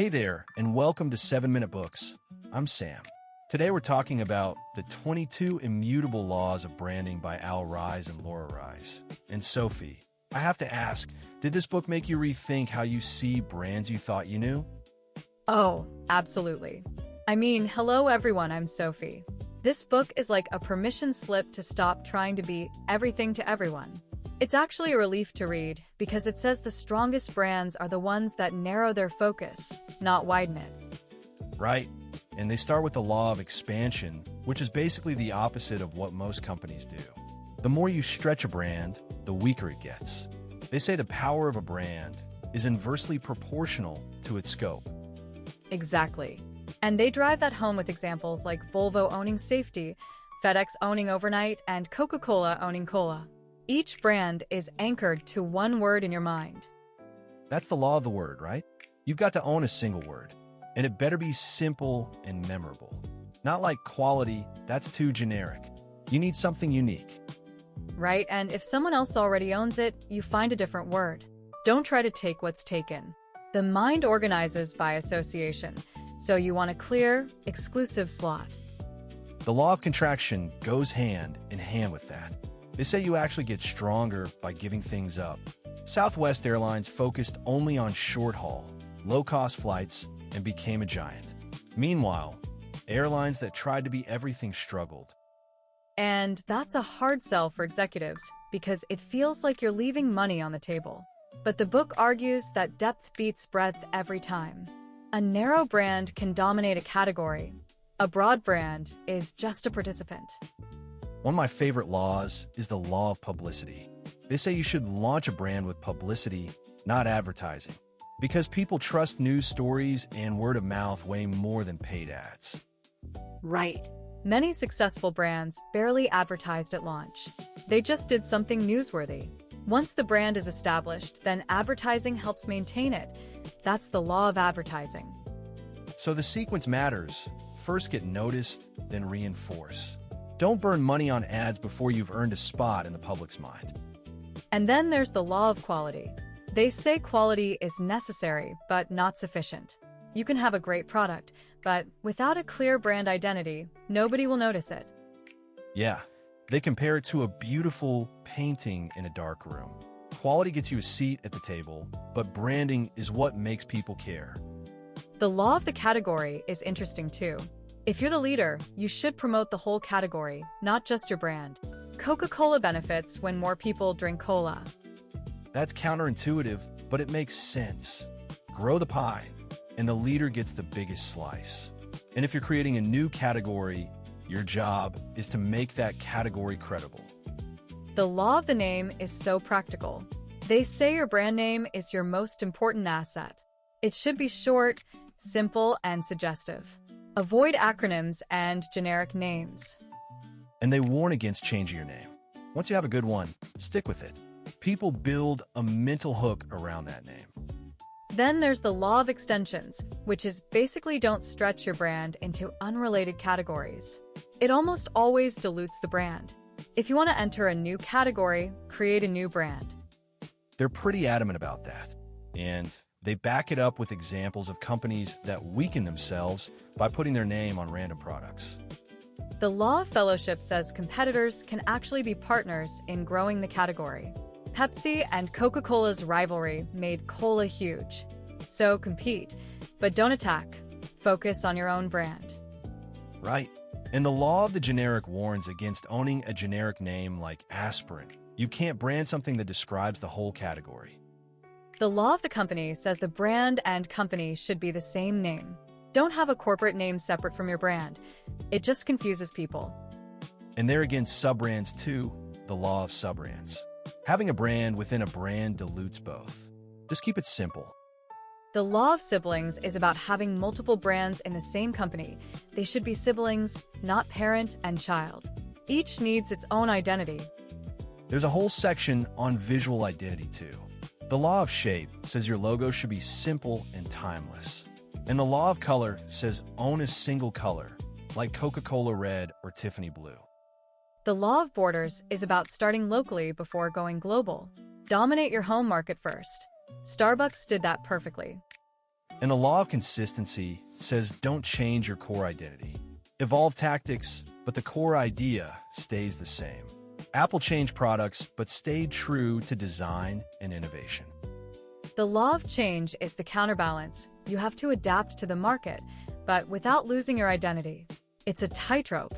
Hey there, and welcome to 7-Minute Books. I'm Sam. Today we're talking about the 22 Immutable Laws of Branding by Laura Ries and Laura Ries. And Sophie, I have to ask, did this book make you rethink how you see brands you thought you knew? Oh, absolutely. I mean, hello everyone, I'm Sophie. This book is like a permission slip to stop trying to be everything to everyone. It's actually a relief to read because it says the strongest brands are the ones that narrow their focus, not widen it. Right. And they start with the law of expansion, which is basically the opposite of what most companies do. The more you stretch a brand, the weaker it gets. They say the power of a brand is inversely proportional to its scope. Exactly. And they drive that home with examples like Volvo owning safety, FedEx owning overnight, and Coca-Cola owning cola. Each brand is anchored to one word in your mind. That's the law of the word, right? You've got to own a single word, and it better be simple and memorable. Not like quality, that's too generic. You need something unique. Right, and if someone else already owns it, you find a different word. Don't try to take what's taken. The mind organizes by association, so you want a clear, exclusive slot. The law of contraction goes hand in hand with that. They say you actually get stronger by giving things up. Southwest Airlines focused only on short-haul, low-cost flights and became a giant. Meanwhile, airlines that tried to be everything struggled. And that's a hard sell for executives because it feels like you're leaving money on the table. But the book argues that depth beats breadth every time. A narrow brand can dominate a category. A broad brand is just a participant. One of my favorite laws is the law of publicity. They say you should launch a brand with publicity, not advertising, because people trust news stories and word of mouth way more than paid ads. Right. Many successful brands barely advertised at launch. They just did something newsworthy. Once the brand is established, then advertising helps maintain it. That's the law of advertising. So the sequence matters. First get noticed, then reinforce. Don't burn money on ads before you've earned a spot in the public's mind. And then there's the law of quality. They say quality is necessary, but not sufficient. You can have a great product, but without a clear brand identity, nobody will notice it. Yeah, they compare it to a beautiful painting in a dark room. Quality gets you a seat at the table, but branding is what makes people care. The law of the category is interesting too. If you're the leader, you should promote the whole category, not just your brand. Coca-Cola benefits when more people drink cola. That's counterintuitive, but it makes sense. Grow the pie, and the leader gets the biggest slice. And if you're creating a new category, your job is to make that category credible. The law of the name is so practical. They say your brand name is your most important asset. It should be short, simple, and suggestive. Avoid acronyms and generic names. And they warn against changing your name. Once you have a good one, stick with it. People build a mental hook around that name. Then there's the law of extensions, which is basically don't stretch your brand into unrelated categories. It almost always dilutes the brand. If you want to enter a new category, create a new brand. They're pretty adamant about that. And they back it up with examples of companies that weaken themselves by putting their name on random products. The law of fellowship says competitors can actually be partners in growing the category. Pepsi and Coca-Cola's rivalry made cola huge. So compete, but don't attack. Focus on your own brand. Right. And the law of the generic warns against owning a generic name like aspirin. You can't brand something that describes the whole category. The law of the company says the brand and company should be the same name. Don't have a corporate name separate from your brand. It just confuses people. And they're against sub-brands too, the law of sub-brands. Having a brand within a brand dilutes both. Just keep it simple. The law of siblings is about having multiple brands in the same company. They should be siblings, not parent and child. Each needs its own identity. There's a whole section on visual identity too. The law of shape says your logo should be simple and timeless. And the law of color says own a single color, like Coca-Cola Red or Tiffany Blue. The law of borders is about starting locally before going global. Dominate your home market first. Starbucks did that perfectly. And the law of consistency says don't change your core identity. Evolve tactics, but the core idea stays the same. Apple changed products, but stayed true to design and innovation. The law of change is the counterbalance. You have to adapt to the market, but without losing your identity. It's a tightrope.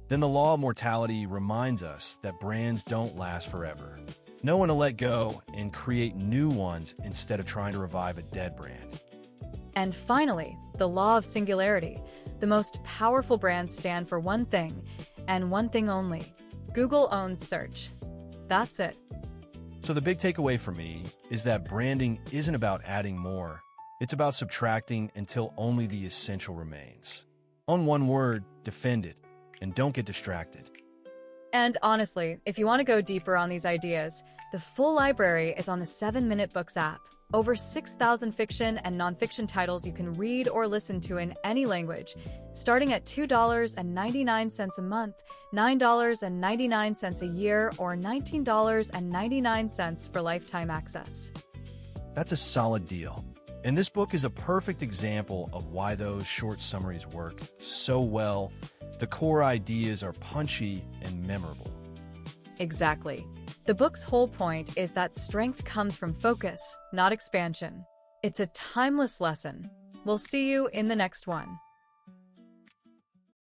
Then the law of mortality reminds us that brands don't last forever. Know when to let go and create new ones instead of trying to revive a dead brand. And finally, the law of singularity. The most powerful brands stand for one thing, and one thing only. Google owns search. That's it. So the big takeaway for me is that branding isn't about adding more. It's about subtracting until only the essential remains. Own one word, defend it, and don't get distracted. And honestly, if you want to go deeper on these ideas, the full library is on the 7-Minute Books app. Over 6,000 fiction and nonfiction titles you can read or listen to in any language, starting at $2.99 a month, $9.99 a year, or $19.99 for lifetime access. That's a solid deal. And this book is a perfect example of why those short summaries work so well. The core ideas are punchy and memorable. Exactly. The book's whole point is that strength comes from focus, not expansion. It's a timeless lesson. We'll see you in the next one.